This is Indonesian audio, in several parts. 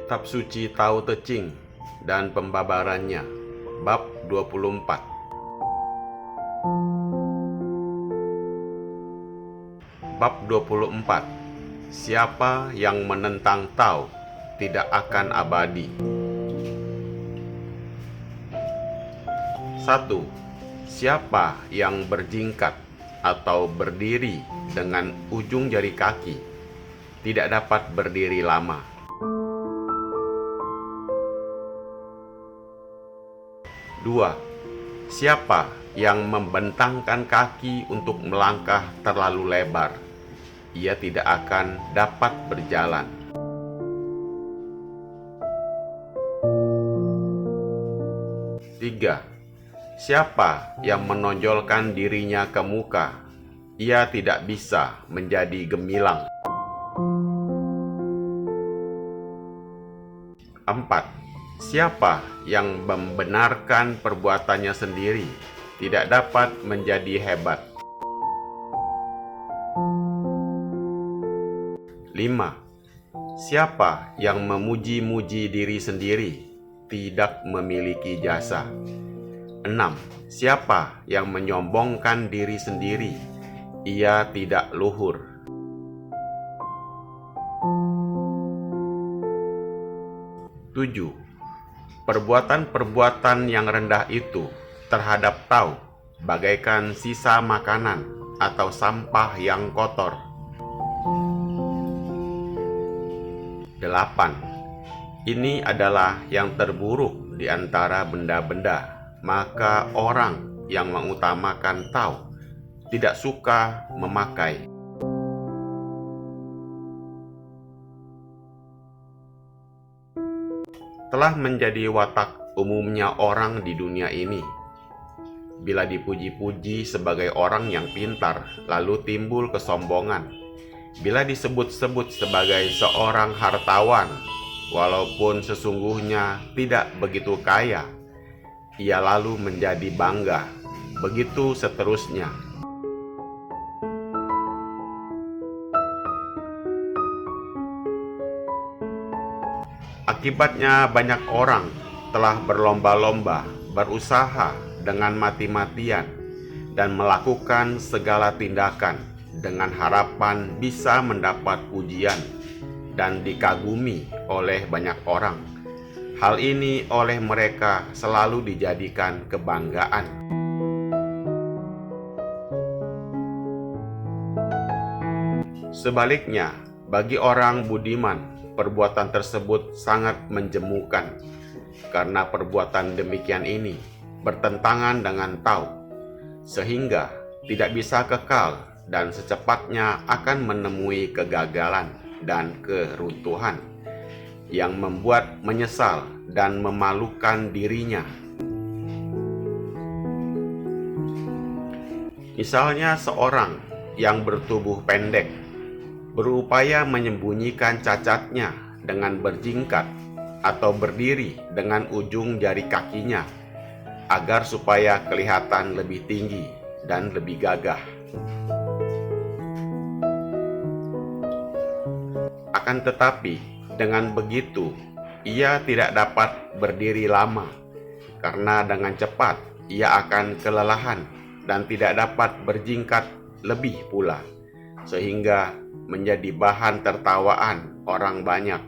Kitab Suci Tao Te Ching dan Pembabarannya, Bab 24. Bab 24. Siapa yang menentang Tao tidak akan abadi. 1. Siapa yang berjingkat atau berdiri dengan ujung jari kaki tidak dapat berdiri lama. 2. Siapa yang membentangkan kaki untuk melangkah terlalu lebar, ia tidak akan dapat berjalan. 3. Siapa yang menonjolkan dirinya ke muka, ia tidak bisa menjadi gemilang. 4. Siapa yang membenarkan perbuatannya sendiri tidak dapat menjadi hebat. 5. Siapa yang memuji-muji diri sendiri tidak memiliki jasa. 6. Siapa yang menyombongkan diri sendiri, ia tidak luhur. 7. Perbuatan-perbuatan yang rendah itu terhadap Tao bagaikan sisa makanan atau sampah yang kotor. 8. Ini adalah yang terburuk di antara benda-benda, maka orang yang mengutamakan Tao tidak suka memakai. Telah menjadi watak umumnya orang di dunia ini. Bila dipuji-puji sebagai orang yang pintar, lalu timbul kesombongan. Bila disebut-sebut sebagai seorang hartawan, walaupun sesungguhnya tidak begitu kaya, ia lalu menjadi bangga. Begitu seterusnya. Akibatnya banyak orang telah berlomba-lomba berusaha dengan mati-matian dan melakukan segala tindakan dengan harapan bisa mendapat pujian dan dikagumi oleh banyak orang. Hal ini oleh mereka selalu dijadikan kebanggaan. Sebaliknya, bagi orang budiman, perbuatan tersebut sangat menjemukan, karena perbuatan demikian ini bertentangan dengan Tao, sehingga tidak bisa kekal dan secepatnya akan menemui kegagalan dan keruntuhan yang membuat menyesal dan memalukan dirinya. Misalnya seorang yang bertubuh pendek berupaya menyembunyikan cacatnya dengan berjingkat atau berdiri dengan ujung jari kakinya agar supaya kelihatan lebih tinggi dan lebih gagah. Akan tetapi, dengan begitu, ia tidak dapat berdiri lama, karena dengan cepat ia akan kelelahan dan tidak dapat berjingkat lebih pula, sehingga menjadi bahan tertawaan orang banyak.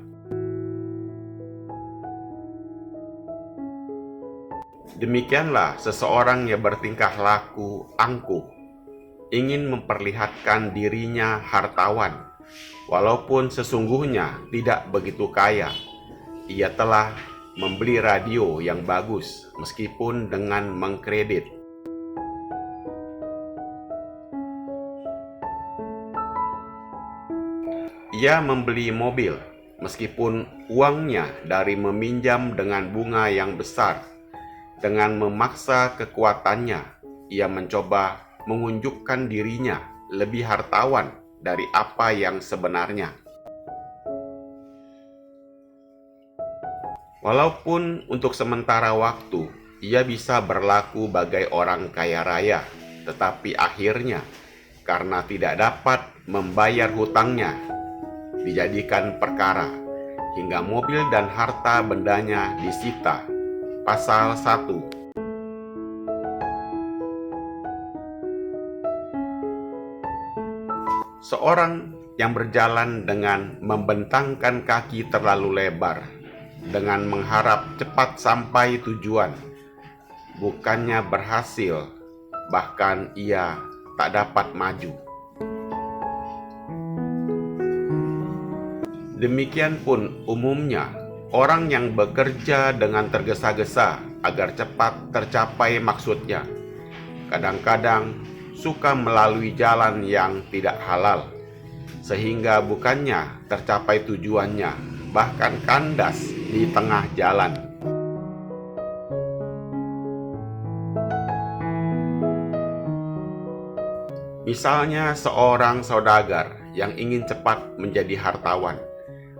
Demikianlah seseorang yang bertingkah laku angkuh, ingin memperlihatkan dirinya hartawan, walaupun sesungguhnya tidak begitu kaya. Ia telah membeli radio yang bagus meskipun dengan mengkredit. Ia membeli mobil meskipun uangnya dari meminjam dengan bunga yang besar. Dengan memaksa kekuatannya, ia mencoba menunjukkan dirinya lebih hartawan dari apa yang sebenarnya. Walaupun untuk sementara waktu ia bisa berlaku bagai orang kaya raya, tetapi akhirnya karena tidak dapat membayar hutangnya, dijadikan perkara hingga mobil dan harta bendanya disita. Pasal 1. Seorang yang berjalan dengan membentangkan kaki terlalu lebar, dengan mengharap cepat sampai tujuan, bukannya berhasil, bahkan ia tak dapat maju. Demikian pun umumnya, orang yang bekerja dengan tergesa-gesa agar cepat tercapai maksudnya, kadang-kadang suka melalui jalan yang tidak halal, sehingga bukannya tercapai tujuannya, bahkan kandas di tengah jalan. Misalnya seorang saudagar yang ingin cepat menjadi hartawan,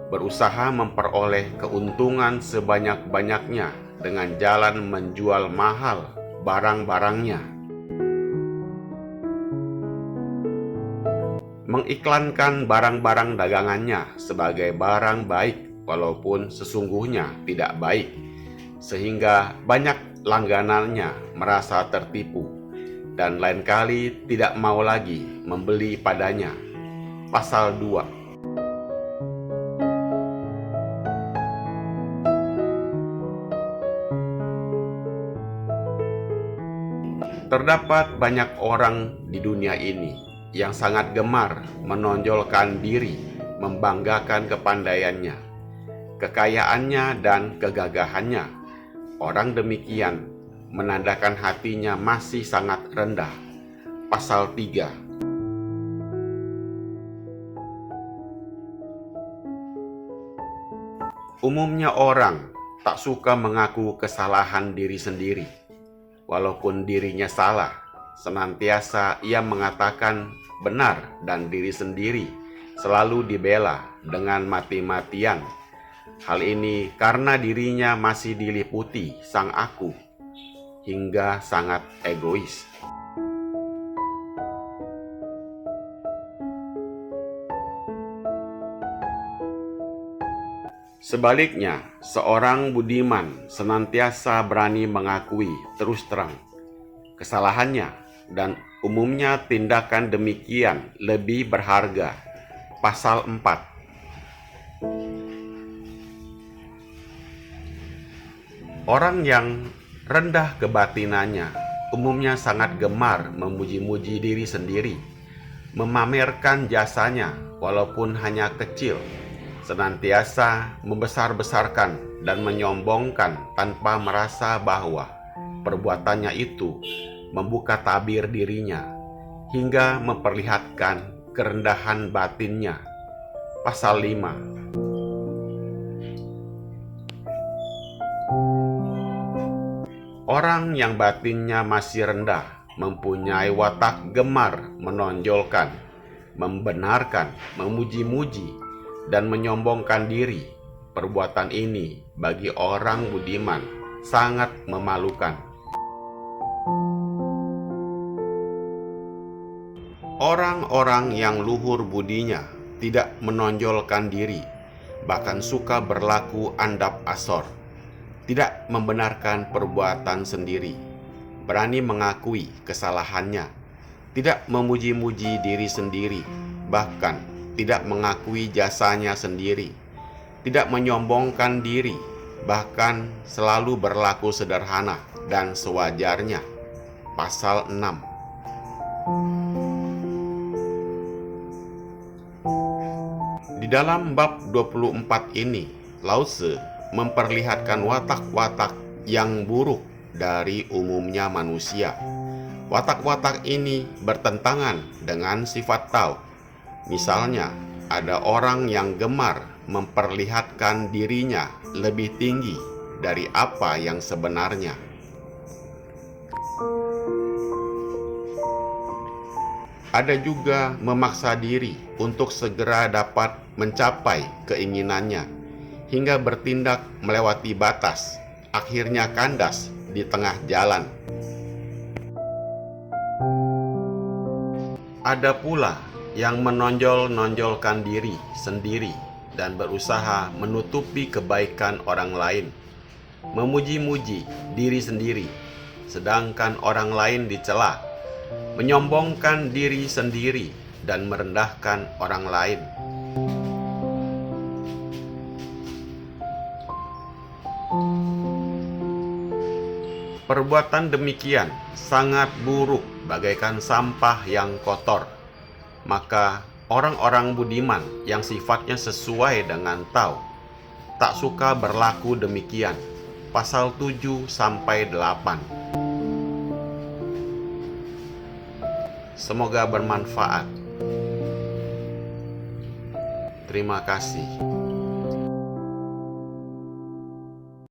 berusaha memperoleh keuntungan sebanyak-banyaknya dengan jalan menjual mahal barang-barangnya, mengiklankan barang-barang dagangannya sebagai barang baik walaupun sesungguhnya tidak baik, sehingga banyak langganannya merasa tertipu dan lain kali tidak mau lagi membeli padanya. Pasal 2. Terdapat banyak orang di dunia ini yang sangat gemar menonjolkan diri, membanggakan kepandaiannya, kekayaannya, dan kegagahannya. Orang demikian menandakan hatinya masih sangat rendah. Pasal 3. Umumnya orang tak suka mengaku kesalahan diri sendiri. Walaupun dirinya salah, senantiasa ia mengatakan benar dan diri sendiri selalu dibela dengan mati-matian. Hal ini karena dirinya masih diliputi sang aku, hingga sangat egois. Sebaliknya, seorang budiman senantiasa berani mengakui terus terang kesalahannya, dan umumnya tindakan demikian lebih berharga. Pasal 4. Orang yang rendah kebatinannya umumnya sangat gemar memuji-muji diri sendiri, memamerkan jasanya walaupun hanya kecil, senantiasa membesar-besarkan dan menyombongkan tanpa merasa bahwa perbuatannya itu membuka tabir dirinya hingga memperlihatkan kerendahan batinnya. Pasal 5. Orang yang batinnya masih rendah mempunyai watak gemar menonjolkan, membenarkan, memuji-muji, dan menyombongkan diri. Perbuatan ini bagi orang budiman sangat memalukan. Orang-orang yang luhur budinya tidak menonjolkan diri, bahkan suka berlaku andap asor, tidak membenarkan perbuatan sendiri, berani mengakui kesalahannya, tidak memuji-muji diri sendiri, bahkan tidak mengakui jasanya sendiri, tidak menyombongkan diri, bahkan selalu berlaku sederhana dan sewajarnya. Pasal 6. Di dalam bab 24 ini, Lao Tzu memperlihatkan watak-watak yang buruk dari umumnya manusia. Watak-watak ini bertentangan dengan sifat Tao. Misalnya, ada orang yang gemar memperlihatkan dirinya lebih tinggi dari apa yang sebenarnya. Ada juga memaksa diri untuk segera dapat mencapai keinginannya, hingga bertindak melewati batas, akhirnya kandas di tengah jalan. Ada pula yang menonjol-nonjolkan diri sendiri, dan berusaha menutupi kebaikan orang lain, memuji-muji diri sendiri, sedangkan orang lain dicela, menyombongkan diri sendiri, dan merendahkan orang lain. Perbuatan demikian sangat buruk bagaikan sampah yang kotor. Maka orang-orang budiman yang sifatnya sesuai dengan Tao tak suka berlaku demikian. Pasal 7-8. Semoga bermanfaat. Terima kasih.